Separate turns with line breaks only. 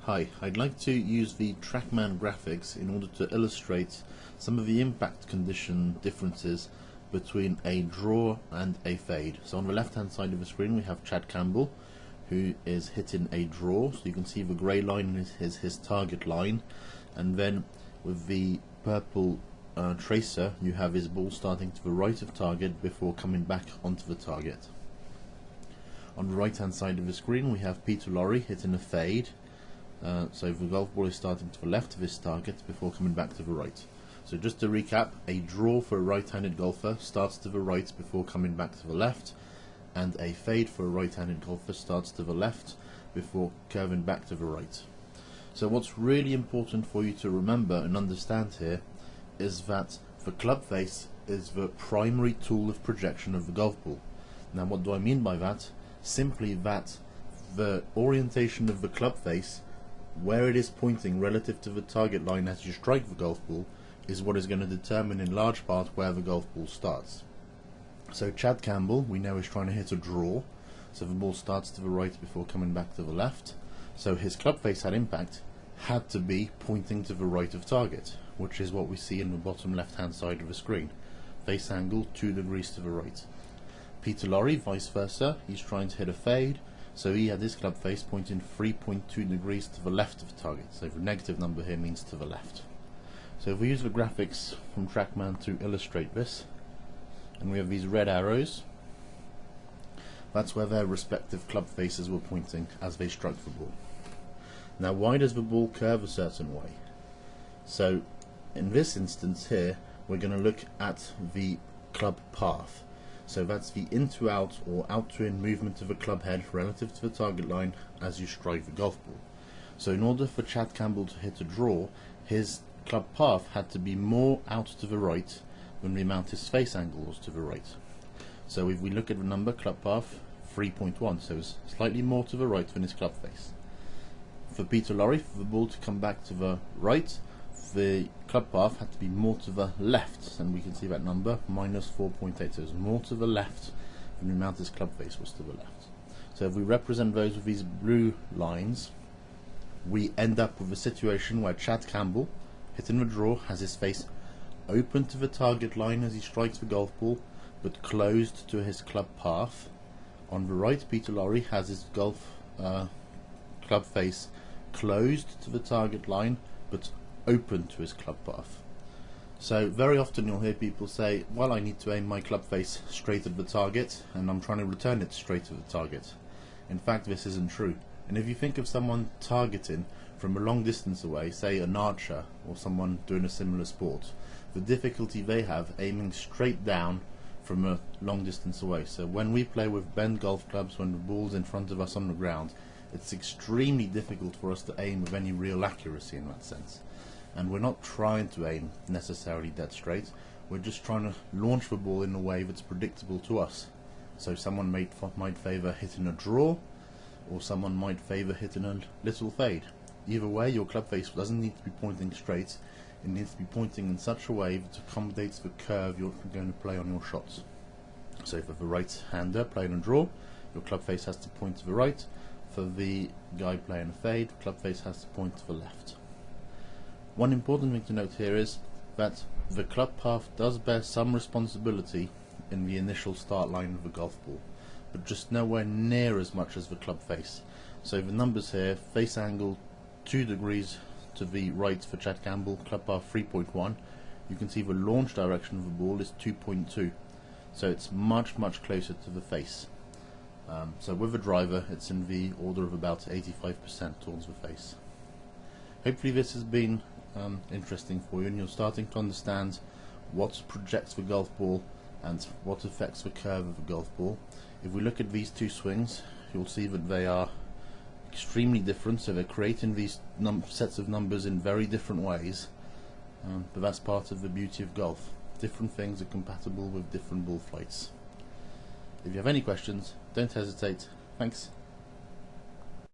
Hi, I'd like to use the Trackman graphics in order to illustrate some of the impact condition differences between a draw and a fade. So on the left hand side of the screen we have Chad Campbell, who is hitting a draw, so you can see the grey line is his target line, and then with the purple tracer you have his ball starting to the right of target before coming back onto the target. On the right hand side of the screen we have Peter Lorre hitting a fade. So the golf ball is starting to the left of his target before coming back to the right. So just to recap, a draw for a right-handed golfer starts to the right before coming back to the left, and a fade for a right-handed golfer starts to the left before curving back to the right. So what's really important for you to remember and understand here is that the club face is the primary tool of projection of the golf ball. Now what do I mean by that? Simply that the orientation of the club face, where it is pointing relative to the target line as you strike the golf ball, is what is going to determine in large part where the golf ball starts. So Chad Campbell, we know, is trying to hit a draw, so the ball starts to the right before coming back to the left, so his club face at impact had to be pointing to the right of target, which is what we see in the bottom left hand side of the screen. Face angle 2 degrees to the right. Peter Lorre, vice versa, he's trying to hit a fade, so he had his club face pointing 3.2 degrees to the left of the target, so the negative number here means to the left. So if we use the graphics from Trackman to illustrate this, and we have these red arrows, that's where their respective club faces were pointing as they struck the ball. Now why does the ball curve a certain way? So in this instance here we're going to look at the club path. So that's the in to out or out to in movement of a club head relative to the target line as you strike the golf ball. So in order for Chad Campbell to hit a draw, his club path had to be more out to the right than the amount his face angle was to the right. So if we look at the number, club path 3.1, so it's slightly more to the right than his club face. For Peter Lorre, for the ball to come back to the right, the club path had to be more to the left, and we can see that number, minus 4.8, so it's more to the left than the amount his club face was to the left. So if we represent those with these blue lines, we end up with a situation where Chad Campbell, hitting the draw, has his face open to the target line as he strikes the golf ball, but closed to his club path. On the right, Peter Lorre has his club face closed to the target line, but open to his club path. So very often you'll hear people say, well, I need to aim my club face straight at the target and I'm trying to return it straight to the target. In fact, this isn't true. And if you think of someone targeting from a long distance away, say an archer or someone doing a similar sport, the difficulty they have aiming straight down from a long distance away. So when we play with bent golf clubs, when the ball's in front of us on the ground, it's extremely difficult for us to aim with any real accuracy in that sense. And we're not trying to aim necessarily dead straight, we're just trying to launch the ball in a way that's predictable to us. So someone might favour hitting a draw, or someone might favour hitting a little fade. Either way, your club face doesn't need to be pointing straight, it needs to be pointing in such a way that accommodates the curve you're going to play on your shots. So for the right-hander playing a draw, your club face has to point to the right. For the guy playing a fade, club face has to point to the left. One important thing to note here is that the club path does bear some responsibility in the initial start line of the golf ball, but just nowhere near as much as the club face. So the numbers here, face angle 2 degrees to the right for Chad Campbell, club path 3.1. You can see the launch direction of the ball is 2.2, so it's much closer to the face. So with a driver it's in the order of about 85% towards the face. Hopefully this has been interesting for you and you're starting to understand what projects the golf ball and what affects the curve of the golf ball. If we look at these two swings, you'll see that they are extremely different, so they're creating these sets of numbers in very different ways, but that's part of the beauty of golf. Different things are compatible with different ball flights. If you have any questions, don't hesitate. Thanks.